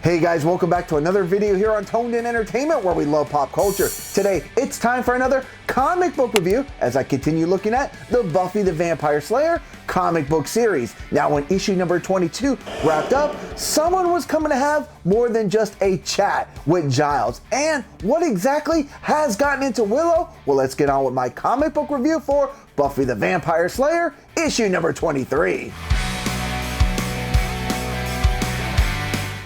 Hey guys, welcome back to another video here on Toned In Entertainment, where we love pop culture. Today, it's time for another comic book review as I continue looking at the Buffy the Vampire Slayer comic book series. Now, when issue number 22 wrapped up, someone was coming to have more than just a chat with Giles. And what exactly has gotten into Willow? Well, let's get on with my comic book review for Buffy the Vampire Slayer, issue number 23.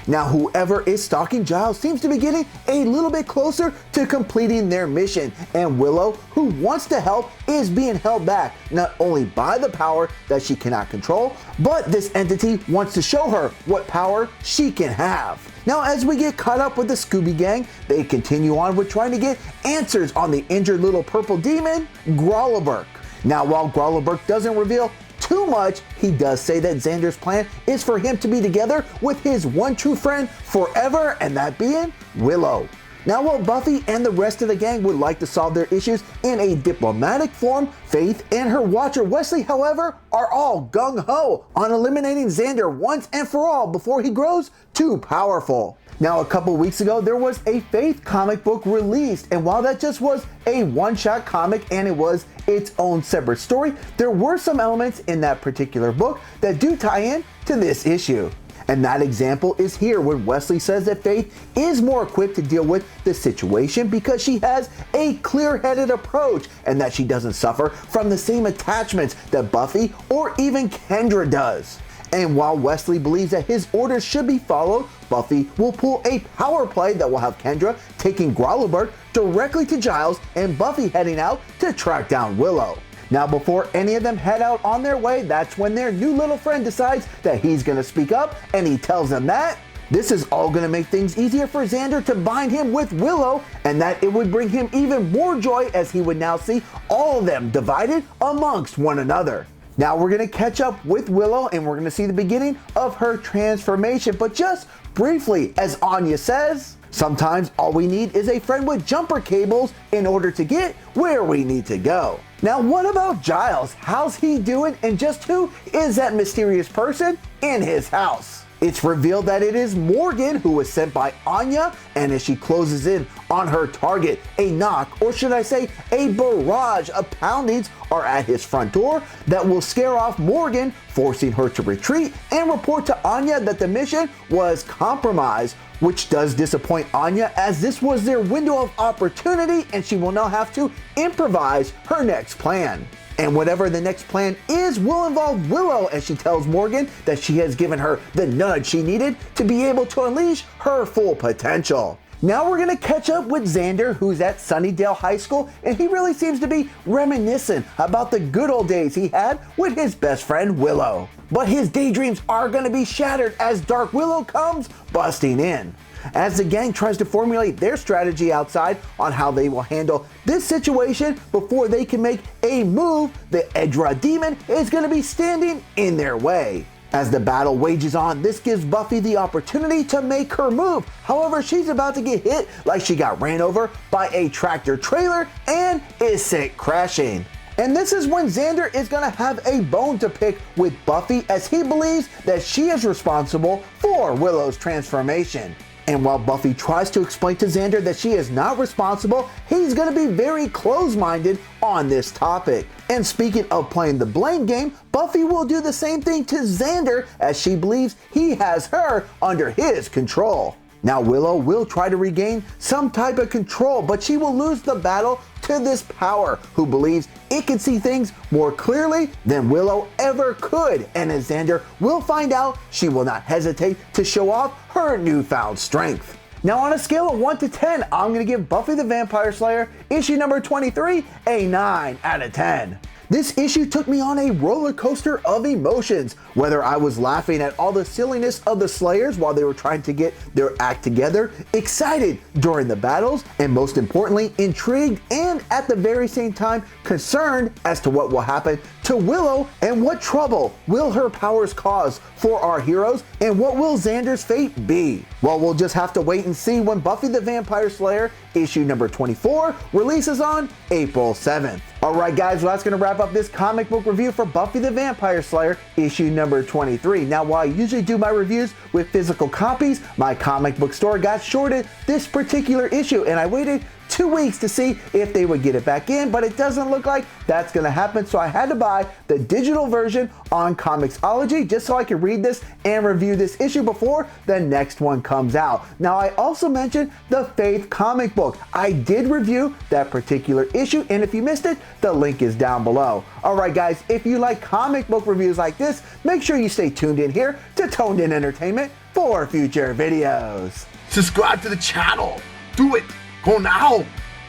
Now, whoever is stalking Giles seems to be getting a little bit closer to completing their mission, and Willow, who wants to help, is being held back not only by the power that she cannot control, but this entity wants to show her what power she can have. Now, as we get caught up with the Scooby gang, they continue on with trying to get answers on the injured little purple demon, GRAWILBURRK. Now, while GRAWILBURRK doesn't reveal too much, he does say that Xander's plan is for him to be together with his one true friend forever, and that being Willow. Now, while Buffy and the rest of the gang would like to solve their issues in a diplomatic form, Faith and her watcher Wesley, however, are all gung-ho on eliminating Xander once and for all before he grows too powerful. Now, a couple weeks ago, there was a Faith comic book released, and while that just was a one-shot comic and it was its own separate story, there were some elements in that particular book that do tie in to this issue. And that example is here when Wesley says that Faith is more equipped to deal with the situation because she has a clear-headed approach and that she doesn't suffer from the same attachments that Buffy or even Kendra does. And while Wesley believes that his orders should be followed, Buffy will pull a power play that will have Kendra taking GRAWILBURRK directly to Giles and Buffy heading out to track down Willow. Now, before any of them head out on their way, that's when their new little friend decides that he's gonna speak up, and he tells them that this is all gonna make things easier for Xander to bind him with Willow, and that it would bring him even more joy as he would now see all of them divided amongst one another. Now, we're gonna catch up with Willow and we're gonna see the beginning of her transformation, but just briefly, as Anya says, sometimes all we need is a friend with jumper cables in order to get where we need to go. Now, what about Giles? How's he doing, and just who is that mysterious person in his house? It's revealed that it is Morgan, who was sent by Anya, and as she closes in on her target, a knock, or should I say a barrage of poundings are at his front door that will scare off Morgan, forcing her to retreat and report to Anya that the mission was compromised, which does disappoint Anya as this was their window of opportunity and she will now have to improvise her next plan. And whatever the next plan is will involve Willow, as she tells Morgan that she has given her the nudge she needed to be able to unleash her full potential. Now we're gonna catch up with Xander, who's at Sunnydale High School, and he really seems to be reminiscent about the good old days he had with his best friend Willow. But his daydreams are gonna be shattered as Dark Willow comes busting in. As the gang tries to formulate their strategy outside on how they will handle this situation before they can make a move, the Edra demon is going to be standing in their way. As the battle wages on, this gives Buffy the opportunity to make her move. However, she's about to get hit like she got ran over by a tractor trailer and is sent crashing. And this is when Xander is going to have a bone to pick with Buffy, as he believes that she is responsible for Willow's transformation. And while Buffy tries to explain to Xander that she is not responsible, he's going to be very close-minded on this topic. And speaking of playing the blame game, Buffy will do the same thing to Xander as she believes he has her under his control. Now, Willow will try to regain some type of control, but she will lose the battle to this power who believes it can see things more clearly than Willow ever could. And as Xander will find out, she will not hesitate to show off her newfound strength. Now, on a scale of 1 to 10, I'm going to give Buffy the Vampire Slayer issue number 23 a 9 out of 10. This issue took me on a roller coaster of emotions, whether I was laughing at all the silliness of the Slayers while they were trying to get their act together, excited during the battles, and most importantly, intrigued and at the very same time concerned as to what will happen to Willow, and what trouble will her powers cause for our heroes, and what will Xander's fate be? Well, we'll just have to wait and see when Buffy the Vampire Slayer issue number 24 releases on April 7th. Alright guys, well that's going to wrap up this comic book review for Buffy the Vampire Slayer issue number 23. Now while I usually do my reviews with physical copies, my comic book store got shorted this particular issue and I waited 2 weeks to see if they would get it back in, but it doesn't look like that's going to happen, so I had to buy the digital version on Comixology just so I could read this and review this issue before the next one comes out. Now I also mentioned the Faith comic book. I did review that particular issue, and if you missed it, the link is down below. Alright guys, if you like comic book reviews like this, make sure you stay tuned in here to Toned In Entertainment for future videos. Subscribe to the channel. Do it. Go now.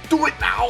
Do it now.